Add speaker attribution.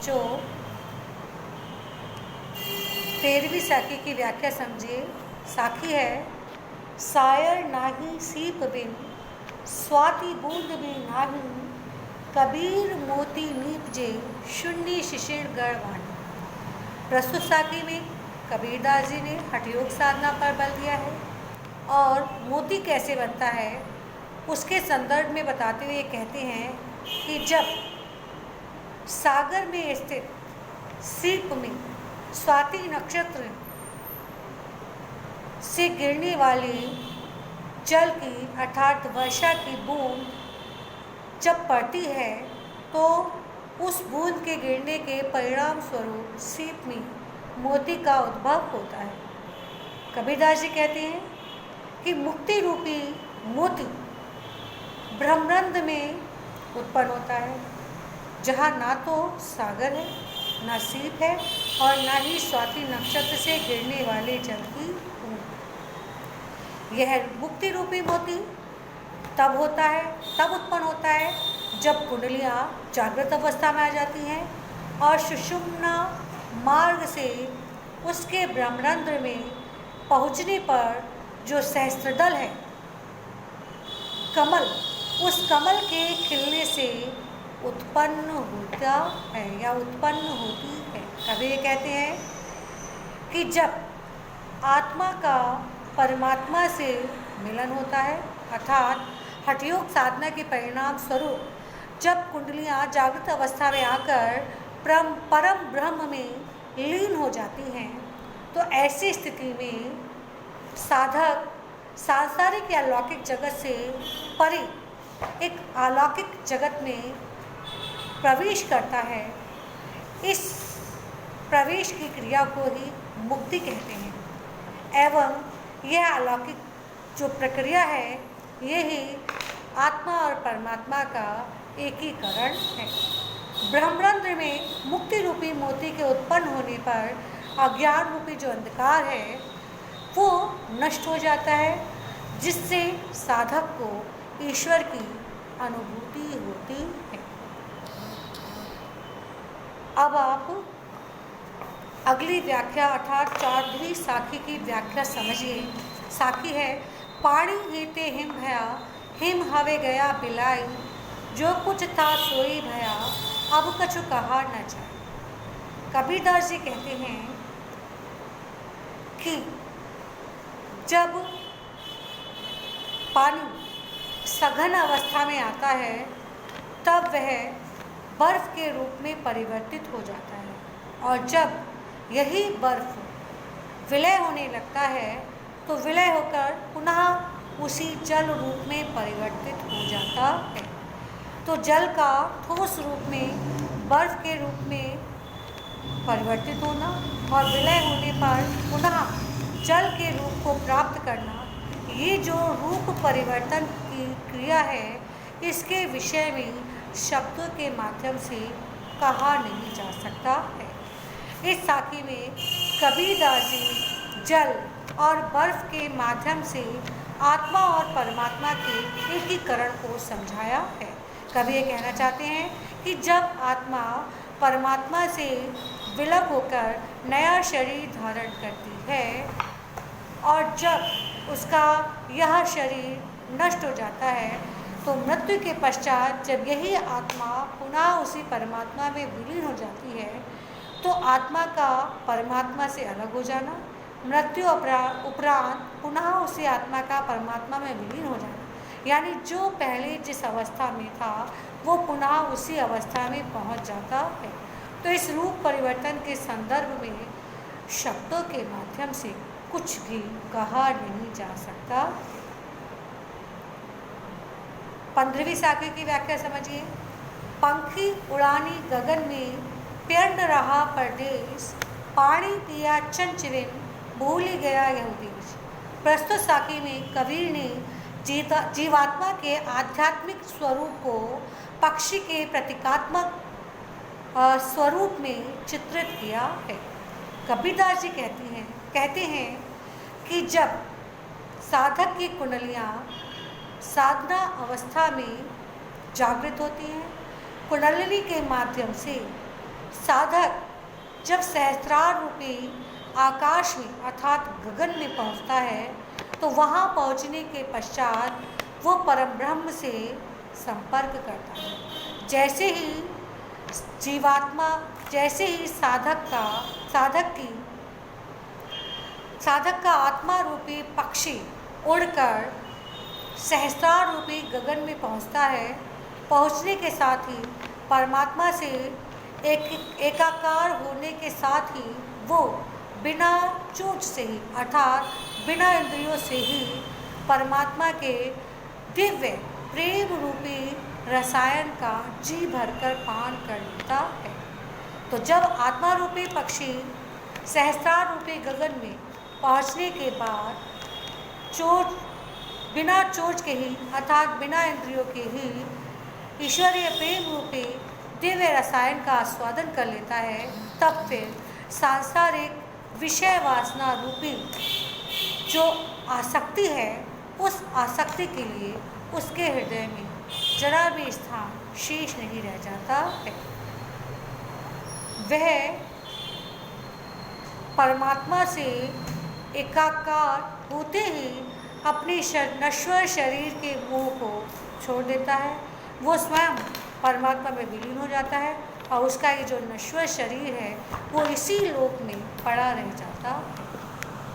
Speaker 1: बच्चों, 13वीं साखी की व्याख्या समझिए। साखी है, सायर नाही सीप बिन, स्वाति बूंद में नाही, कबीर मोती नीपजे, शून्य शिशिर गढ़ वाणी। प्रस्तुत साखी में कबीरदास जी ने हठयोग साधना पर बल दिया है और मोती कैसे बनता है उसके संदर्भ में बताते हुए कहते हैं कि जब सागर में स्थित सीप में स्वाति नक्षत्र से गिरने वाली जल की अर्थात वर्षा की बूंद जब पड़ती है तो उस बूंद के गिरने के परिणाम स्वरूप सीप में मोती का उद्भव होता है। कबीरदास जी कहते हैं कि मुक्ति रूपी मोती ब्रह्मरंध्र में उत्पन्न होता है, जहाँ ना तो सागर है, ना सीप है और ना ही स्वाति नक्षत्र से गिरने वाले जल की बूंद। यह मुक्ति रूपी मोती तब उत्पन्न होता है जब कुंडलियाँ जागृत अवस्था में आ जाती हैं और सुषुम्ना मार्ग से उसके ब्रह्मरंध्र में पहुँचने पर जो सहस्त्रदल है कमल, उस कमल के खिलने से उत्पन्न होता है या उत्पन्न होती है। कभी ये कहते हैं कि जब आत्मा का परमात्मा से मिलन होता है अर्थात हठयोग साधना के परिणाम स्वरूप जब कुंडलियाँ जागृत अवस्था में आकर परम ब्रह्म में लीन हो जाती हैं तो ऐसी स्थिति में साधक सांसारिक या लौकिक जगत से परे एक अलौकिक जगत में प्रवेश करता है। इस प्रवेश की क्रिया को ही मुक्ति कहते हैं एवं यह अलौकिक जो प्रक्रिया है यही आत्मा और परमात्मा का एकीकरण है। ब्रह्मरंध्र में मुक्ति रूपी मोती के उत्पन्न होने पर अज्ञान रूपी जो अंधकार है वो नष्ट हो जाता है, जिससे साधक को ईश्वर की अनुभूति होती है। अब आप अगली व्याख्या अर्थात 14वीं साखी की व्याख्या समझिए। साखी है, पानी हेते हिम भया, हिम हवे गया बिलाई, जो कुछ था सोई भया, अब कछु कहा न जाए। कबीरदास जी कहते हैं कि जब पानी सघन अवस्था में आता है तब वह बर्फ के रूप में परिवर्तित हो जाता है और जब यही बर्फ विलय होने लगता है तो विलय होकर पुनः उसी जल रूप में परिवर्तित हो जाता है। तो जल का ठोस रूप में बर्फ के रूप में परिवर्तित होना और विलय होने पर पुनः जल के रूप को प्राप्त करना, ये जो रूप परिवर्तन की क्रिया है इसके विषय में शब्दों के माध्यम से कहा नहीं जा सकता है। इस साखी में कबीरदास जी जल और बर्फ के माध्यम से आत्मा और परमात्मा के एकीकरण को समझाया है। कवि ये कहना चाहते हैं कि जब आत्मा परमात्मा से विलय होकर नया शरीर धारण करती है और जब उसका यह शरीर नष्ट हो जाता है तो मृत्यु के पश्चात जब यही आत्मा पुनः उसी परमात्मा में विलीन हो जाती है तो आत्मा का परमात्मा से अलग हो जाना, मृत्यु उपरांत पुनः उसी आत्मा का परमात्मा में विलीन हो जाना, यानी जो पहले जिस अवस्था में था वो पुनः उसी अवस्था में पहुंच जाता है। तो इस रूप परिवर्तन के संदर्भ में शब्दों के माध्यम से कुछ भी कहा नहीं जा सकता। 15वीं साखी की व्याख्या समझिए। पंखी उड़ानी गगन में, प्यर्ण रहा परदेश, पानी पिया चंचरिन, भूल ही गया यह देश। प्रस्तुत साखी में कबीर ने जीवात्मा के आध्यात्मिक स्वरूप को पक्षी के प्रतीकात्मक स्वरूप में चित्रित किया है। कबीरदास जी कहते हैं कि जब साधक की कुंडलियाँ साधना अवस्था में जागृत होती हैं, कुंडलिनी के माध्यम से साधक जब सहस्त्रार रूपी आकाश में अर्थात गगन में पहुंचता है तो वहां पहुंचने के पश्चात वो परम ब्रह्म से संपर्क करता है। जैसे ही साधक का आत्मा रूपी पक्षी उड़कर सहस्त्रार रूपी गगन में पहुंचता है, पहुंचने के साथ ही परमात्मा से एकाकार होने के साथ ही वो बिना चोट से ही अर्थात बिना इंद्रियों से ही परमात्मा के दिव्य प्रेम रूपी रसायन का जी भरकर पान कर लेता है। तो जब आत्मा रूपी पक्षी सहस्त्रार रूपी गगन में पहुंचने के बाद बिना चोट के ही अर्थात बिना इंद्रियों के ही ईश्वरीय प्रेम रूपी दिव्य रसायन का आस्वादन कर लेता है, तब फिर सांसारिक विषय वासना रूपी जो आसक्ति है, उस आसक्ति के लिए उसके हृदय में जरा भी स्थान शेष नहीं रह जाता है। वह परमात्मा से एकाकार होते ही अपने नश्वर शरीर के मोह को छोड़ देता है। वो स्वयं परमात्मा में विलीन हो जाता है और उसका ये जो नश्वर शरीर है वो इसी लोक में पड़ा रह जाता है।